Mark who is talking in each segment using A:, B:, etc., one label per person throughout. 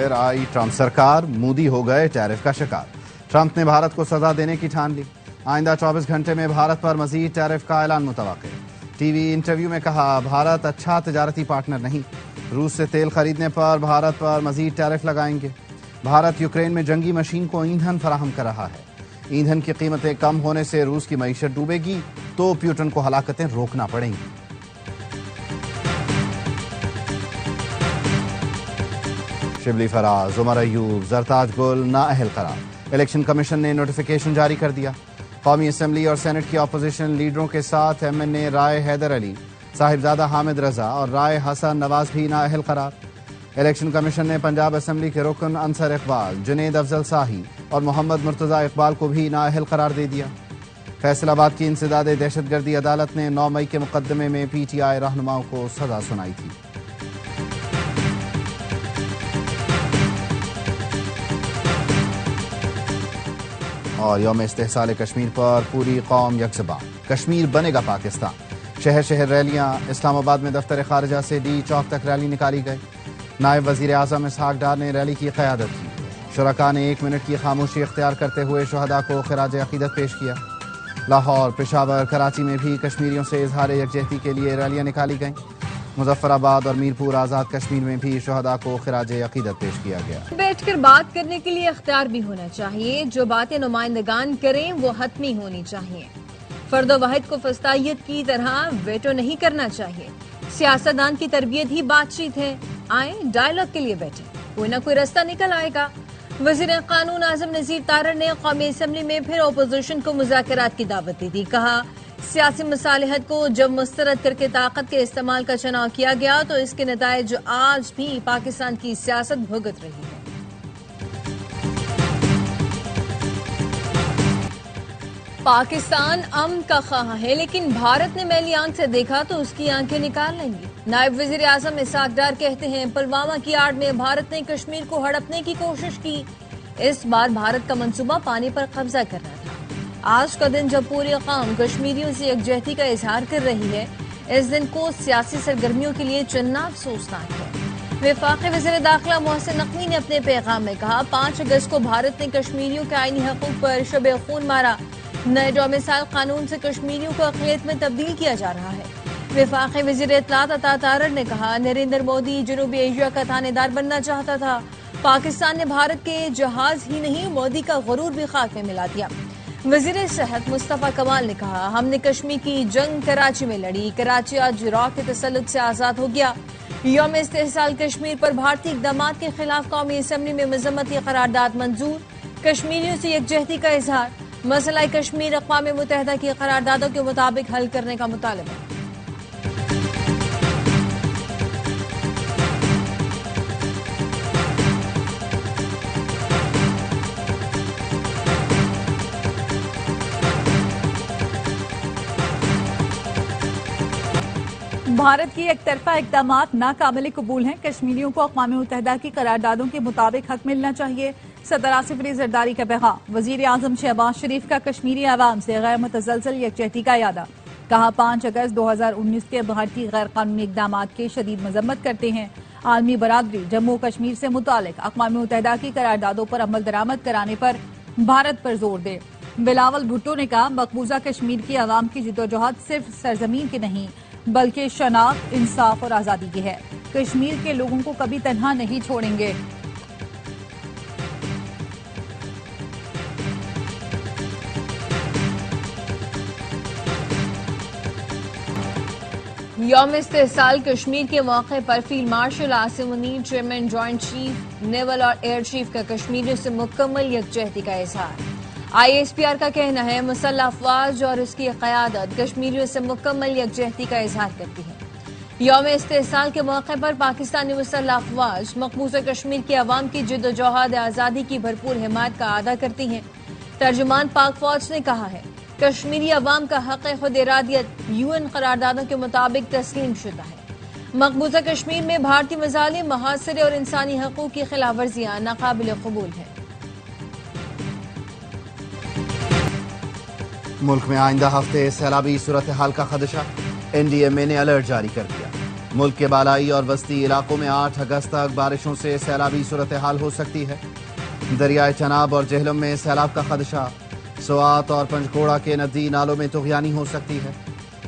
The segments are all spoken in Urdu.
A: پھر آئی ٹرمپ سرکار، مودی ہو گئے ٹیرف کا شکار۔ ٹرمپ نے بھارت کو سزا دینے کی ٹھان لی، آئندہ 24 گھنٹے میں بھارت پر مزید ٹیرف کا اعلان متوقع۔ ٹی وی انٹرویو میں کہا بھارت اچھا تجارتی پارٹنر نہیں، روس سے تیل خریدنے پر بھارت پر مزید ٹیرف لگائیں گے۔ بھارت یوکرین میں جنگی مشین کو ایندھن فراہم کر رہا ہے، ایندھن کی قیمتیں کم ہونے سے روس کی معیشت ڈوبے گی تو پیوٹن کو ہلاکتیں روکنا پڑیں گی۔ شبلی فراز، عمر ایوب، زرتاج گل نااہل قرار، الیکشن کمیشن نے نوٹیفیکیشن جاری کر دیا۔ قومی اسمبلی اور سینٹ کی اپوزیشن لیڈروں کے ساتھ ایم این اے رائے حیدر علی، صاحبزادہ حامد رضا اور رائے حسن نواز بھی نااہل قرار۔ الیکشن کمیشن نے پنجاب اسمبلی کے رکن انصر اقبال، جنید افضل شاہی اور محمد مرتضی اقبال کو بھی نااہل قرار دے دیا۔ فیصل آباد کی انسداد دہشت گردی عدالت نے 9 مئی کے مقدمے میں پی ٹی آئی رہنماؤں کو سزا سنائی تھی۔ اور یوم استحصال کشمیر پر پوری قوم یکزبان، کشمیر بنے گا پاکستان۔ شہر شہر ریلیاں، اسلام آباد میں دفتر خارجہ سے ڈی چوک تک ریلی نکالی گئی۔ نائب وزیر اعظم اسحاق ڈار نے ریلی کی قیادت کی۔ شرکاء نے 1 منٹ کی خاموشی اختیار کرتے ہوئے شہداء کو خراج عقیدت پیش کیا۔ لاہور، پشاور، کراچی میں بھی کشمیریوں سے اظہار یکجہتی کے لیے ریلیاں نکالی گئیں۔ مظفر آباد اور میرپور آزاد کشمیر میں بھی شہداء کو خراج عقیدت پیش کیا گیا۔
B: بیٹھ کر بات کرنے کے لیے اختیار بھی ہونا چاہیے، جو باتیں نمائندگان کریں وہ حتمی ہونی چاہیے۔ فرد و واحد کو فسطائیت کی طرح ویٹو نہیں کرنا چاہیے۔ سیاستدان کی تربیت ہی بات چیت ہے، آئیں ڈائیلاگ کے لیے بیٹھیں، کوئی نہ کوئی رستہ نکل آئے گا۔ وزیر قانون اعظم نذیر تارڑ نے قومی اسمبلی میں پھر اپوزیشن کو مذاکرات کی دعوت دی تھی۔ کہا سیاسی مصالحت کو جب مسترد کر کے طاقت کے استعمال کا چناؤ کیا گیا تو اس کے نتائج آج بھی پاکستان کی سیاست بھگت رہی ہے۔ پاکستان امن کا خواہاں ہے، لیکن بھارت نے میلی آنکھ سے دیکھا تو اس کی آنکھیں نکال لیں گی۔ نائب وزیر اعظم اسحاق ڈار کہتے ہیں پلوامہ کی آڑ میں بھارت نے کشمیر کو ہڑپنے کی کوشش کی۔ اس بار بھارت کا منصوبہ پانی پر قبضہ کرنا تھا۔ آج کا دن جب پوری قوم کشمیریوں سے یکجہتی کا اظہار کر رہی ہے، اس دن کو سیاسی سرگرمیوں کے لیے چننا افسوسناک ہے۔ وفاقی وزیر داخلہ محسن نقوی نے اپنے پیغام میں کہا 5 اگست کو بھارت نے کشمیریوں کے آئینی حقوق پر شب خون مارا، نئے ڈومیسائل قانون سے کشمیریوں کو اقلیت میں تبدیل کیا جا رہا ہے۔ وفاقی وزیر اطلاعات عطا تارڑ نے کہا نریندر مودی جنوبی ایشیا کا تھانے دار بننا چاہتا تھا، پاکستان نے بھارت کے جہاز ہی نہیں مودی کا غرور بھی خاک میں ملا دیا۔ وزیر صحت مصطفیٰ کمال نے کہا ہم نے کشمیر کی جنگ کراچی میں لڑی، کراچی آج را کے تسلط سے آزاد ہو گیا۔ یوم استحصال کشمیر پر بھارتی اقدامات کے خلاف قومی اسمبلی میں مذمتی قرارداد منظور، کشمیریوں سے یکجہتی کا اظہار، مسئلہ کشمیر اقوام متحدہ کی قراردادوں کے مطابق حل کرنے کا مطالبہ۔
C: بھارت کی ایک طرفہ اقدامات ناقابل قبول ہیں، کشمیریوں کو اقوام متحدہ کی قراردادوں کے مطابق حق ملنا چاہیے۔ صدر آصف علی زرداری کا پیغام، وزیر اعظم شہباز شریف کا کشمیری عوام سے غیر متزلزل یکجہتی کا اعادہ۔ کہا 5 اگست 2019 کے بھارتی غیر قانونی اقدامات کی شدید مذمت کرتے ہیں۔ عالمی برادری جموں کشمیر سے متعلق اقوام متحدہ کی قراردادوں پر عمل درآمد کرانے پر بھارت پر زور دے۔ بلاول بھٹو نے کہا مقبوضہ کشمیر کی عوام کی جدوجہد صرف سرزمین کی نہیں بلکہ شناخت، انصاف اور آزادی کی ہے۔ کشمیر کے لوگوں کو کبھی تنہا نہیں چھوڑیں گے۔
B: یوم استحصال کشمیر کے موقع پر field marshal Asim Munir, chairman joint chief naval اور ایئر چیف کا کشمیریوں سے مکمل یکجہتی کا اظہار۔ آئی ایس پی آر کا کہنا ہے مسلح افواج اور اس کی قیادت کشمیریوں سے مکمل یکجہتی کا اظہار کرتی ہے۔ یوم استحصال کے موقع پر پاکستانی مسلح افواج مقبوضہ کشمیر کی عوام کی جدوجہد آزادی کی بھرپور حمایت کا اعادہ کرتی ہیں۔ ترجمان پاک فوج نے کہا ہے کشمیری عوام کا حق خود ارادیت UN قراردادوں کے مطابق تسلیم شدہ ہے۔ مقبوضہ کشمیر میں بھارتی مظالم، محاصرے اور انسانی حقوق کی خلاف ورزیاں ناقابل قبول ہیں۔
A: ملک میں آئندہ ہفتے سیلابی صورتحال کا خدشہ، NDMA نے الرٹ جاری کر دیا۔ ملک کے بالائی اور وسطی علاقوں میں 8 اگست تک بارشوں سے سیلابی صورتحال ہو سکتی ہے۔ دریائے چناب اور جہلم میں سیلاب کا خدشہ، سوات اور پنجگوڑہ کے ندی نالوں میں طغیانی ہو سکتی ہے۔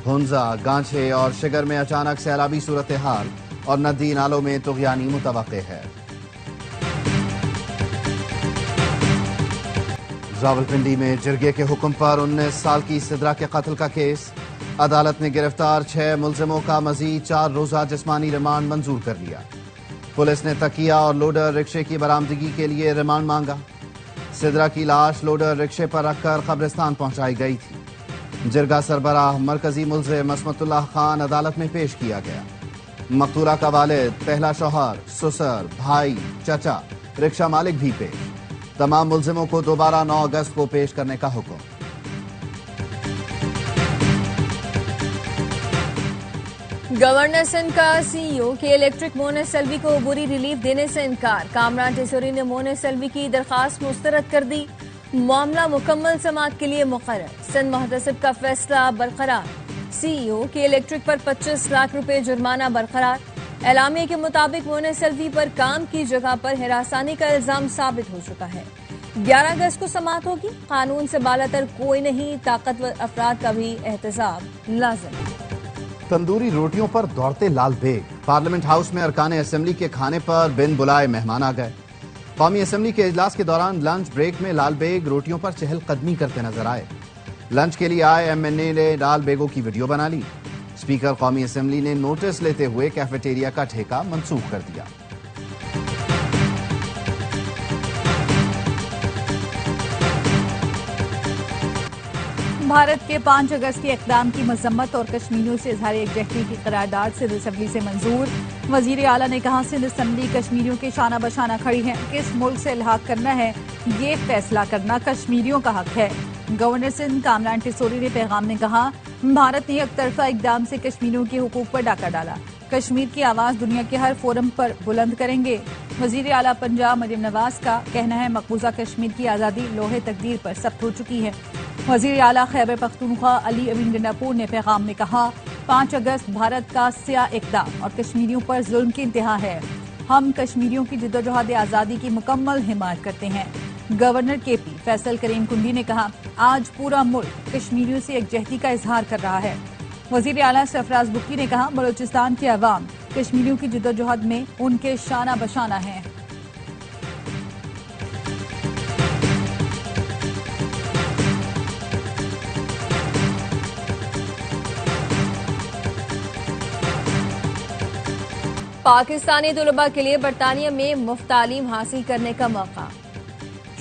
A: ہنزا، گانچھے اور شگر میں اچانک سیلابی صورتحال اور ندی نالوں میں طغیانی متوقع ہے۔ راولپنڈی میں جرگے کے حکم پر 19 سال کی سدرا کے قتل کا کیس، عدالت نے گرفتار 6 ملزموں کا مزید 4 روزہ جسمانی ریمانڈ منظور کر لیا۔ پولیس نے تکیہ اور لوڈر رکشے کی برآمدگی کے لیے ریمانڈ مانگا۔ سدرا کی لاش لوڈر رکشے پر رکھ کر قبرستان پہنچائی گئی تھی۔ جرگہ سربراہ مرکزی ملزم عصمت اللہ خان عدالت میں پیش کیا گیا۔ مقتولہ کا والد، پہلا شوہر، سسر، بھائی، چچا، رکشہ مالک بھی پیش۔ تمام ملزموں کو دوبارہ 9 اگست کو پیش کرنے کا حکم۔
B: گورنر سندھ کا سی ای او کے الیکٹرک مونس سلوی کو عبوری ریلیف دینے سے انکار، کامران ٹیسوری نے مونس سلوی کی درخواست مسترد کر دی۔ معاملہ مکمل سماعت کے لیے مقرر، سندھ محتسب کا فیصلہ برقرار۔ سی ای او کے الیکٹرک پر 25 لاکھ روپے جرمانہ برقرار۔ اعلامیے کے مطابق مونس سلوی پر کام کی جگہ پر ہراسانی کا الزام ثابت ہو چکا ہے۔ 11 اگست کو سماعت ہوگی۔ قانون سے بالاتر کوئی نہیں، طاقتور افراد کا بھی احتساب لازم۔
A: تندوری روٹیوں پر دوڑتے لال بیگ، پارلیمنٹ ہاؤس میں ارکان اسمبلی کے کھانے پر بن بلائے مہمان آ گئے۔ قومی اسمبلی کے اجلاس کے دوران لنچ بریک میں لال بیگ روٹیوں پر چہل قدمی کرتے نظر آئے۔ لنچ کے لیے آئے ایم این اے نے لال بیگوں کی ویڈیو بنا لی۔ اسپیکر قومی اسمبلی نے نوٹس لیتے ہوئے کیفیٹیریا کا ٹھیکہ منسوخ کر دیا۔
C: بھارت کے 5 اگست کے اقدام کی مذمت اور کشمیریوں سے اظہار یکجہتی کی قرارداد سندھ اسمبلی سے منظور۔ وزیر اعلیٰ نے کہا سندھ اسمبلی کشمیریوں کے شانہ بشانہ کھڑی ہے، کس ملک سے الحاق کرنا ہے یہ فیصلہ کرنا کشمیریوں کا حق ہے۔ گورنر سندھ کامران ٹیسوری نے پیغام میں کہا بھارت نے یک طرفہ اقدام سے کشمیریوں کے حقوق پر ڈاکہ ڈالا، کشمیر کی آواز دنیا کے ہر فورم پر بلند کریں گے۔ وزیر اعلیٰ پنجاب مریم نواز کا کہنا ہے مقبوضہ کشمیر کی آزادی لوہے تقدیر پر ثبت ہو چکی ہے۔ وزیر اعلیٰ خیبر پختونخوا علی امین گنڈاپور نے پیغام میں کہا 5 اگست بھارت کا سیاہ اقدام اور کشمیریوں پر ظلم کی انتہا ہے۔ ہم کشمیریوں کی جدوجہد آزادی کی مکمل حمایت کرتے ہیں۔ گورنر کے پی فیصل کریم کنڈی نے کہا آج پورا ملک کشمیریوں سے یکجہتی کا اظہار کر رہا ہے۔ وزیر اعلیٰ سرفراز بکی نے کہا بلوچستان کے عوام کشمیریوں کی جدوجہد میں ان کے شانہ بشانہ ہیں۔
B: پاکستانی طلباء کے لیے برطانیہ میں مفت تعلیم حاصل کرنے کا موقع،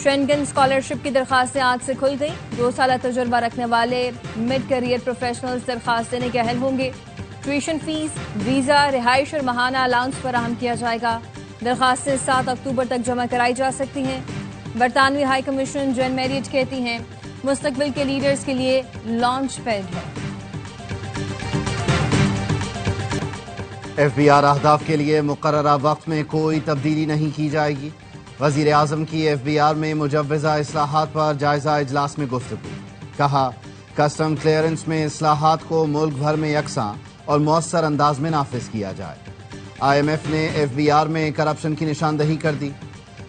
B: شینگن اسکالرشپ کی درخواستیں آج سے کھل گئی۔ 2 سالہ تجربہ رکھنے والے مڈ کیریئر پروفیشنلز درخواست دینے کے اہل ہوں گے۔ ٹیوشن فیس، ویزا، رہائش اور ماہانہ الاؤنس فراہم کیا جائے گا۔ درخواستیں 7 اکتوبر تک جمع کرائی جا سکتی ہیں۔ برطانوی ہائی کمیشن جین میریٹ کہتی ہیں مستقبل کے لیڈرز کے لیے لانچ پیڈ ہے۔
A: ایف بی آر اہداف کے لیے مقررہ وقت میں کوئی تبدیلی نہیں کی جائے گی۔ وزیر اعظم کی ایف بی آر میں مجوزہ اصلاحات پر جائزہ اجلاس میں گفتگو، کہا کسٹم کلیئرنس میں اصلاحات کو ملک بھر میں یکساں اور مؤثر انداز میں نافذ کیا جائے۔ آئی ایم ایف نے ایف بی آر میں کرپشن کی نشاندہی کر دی۔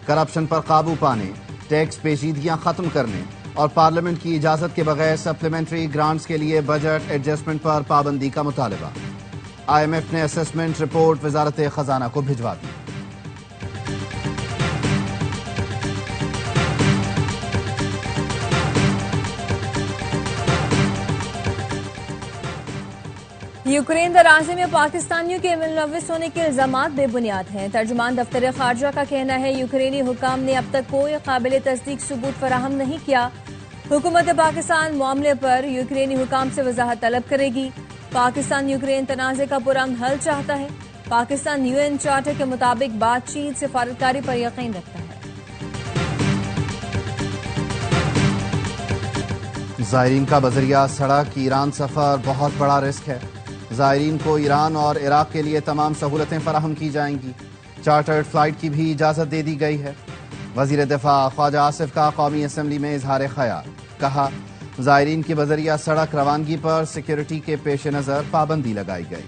A: کرپشن پر قابو پانے، ٹیکس پیچیدگیاں ختم کرنے اور پارلیمنٹ کی اجازت کے بغیر سپلیمنٹری گرانٹس کے لیے بجٹ ایڈجسٹمنٹ پر پابندی کا مطالبہ۔ آئی ایم ایف نے اسسمنٹ رپورٹ وزارت خزانہ کو بھجوا دی۔
B: یوکرین دراز میں پاکستانیوں کے ملوث ہونے کے الزامات بے بنیاد ہیں۔ ترجمان دفتر خارجہ کا کہنا ہے یوکرینی حکام نے اب تک کوئی قابل تصدیق ثبوت فراہم نہیں کیا۔ حکومت پاکستان معاملے پر یوکرینی حکام سے وضاحت طلب کرے گی۔ پاکستان یوکرین تنازع کا پرامن حل چاہتا ہے۔ پاکستان یو این چارٹر کے مطابق بات چیت سفارتکاری پر یقین رکھتا ہے۔
A: زائرین کا بذریعہ سڑک ایران سفر بہت بڑا رسک ہے۔ زائرین کو ایران اور عراق کے لیے تمام سہولتیں فراہم کی جائیں گی۔ چارٹرڈ فلائٹ کی بھی اجازت دے دی گئی ہے۔ وزیر دفاع خواجہ آصف کا قومی اسمبلی میں اظہار خیال، کہا زائرین کے بذریعہ سڑک روانگی پر سیکیورٹی کے پیش نظر پابندی لگائی گئی۔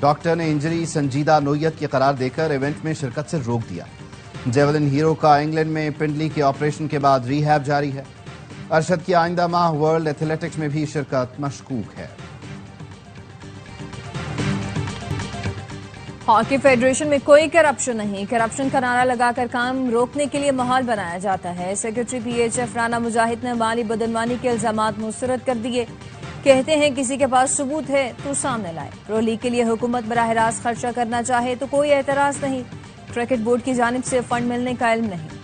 A: ڈاکٹر نے انجری سنجیدہ نوعیت کی قرار دے کر ایونٹ میں شرکت سے روک دیا۔ جیولن ہیرو کا انگلینڈ میں پنڈلی کے آپریشن کے بعد ری ہیب جاری ہے۔ ارشد کی آئندہ ماہ ورلڈ ایتھلیٹکس میں بھی شرکت مشکوک ہے۔
B: ہاکی فیڈریشن میں کوئی کرپشن نہیں، کرپشن کا نعرہ لگا کر کام روکنے کے لیے ماحول بنایا جاتا ہے۔ Secretary P H F Rana Mujahid نے مالی بدعنوانی کے الزامات مسترد کر دیے۔ کہتے ہیں کسی کے پاس ثبوت ہے تو سامنے لائے۔ پرو لیگ کے لیے حکومت براہ راست خرچہ کرنا چاہے تو کوئی اعتراض نہیں۔ کرکٹ بورڈ کی جانب سے فنڈ ملنے کا علم نہیں۔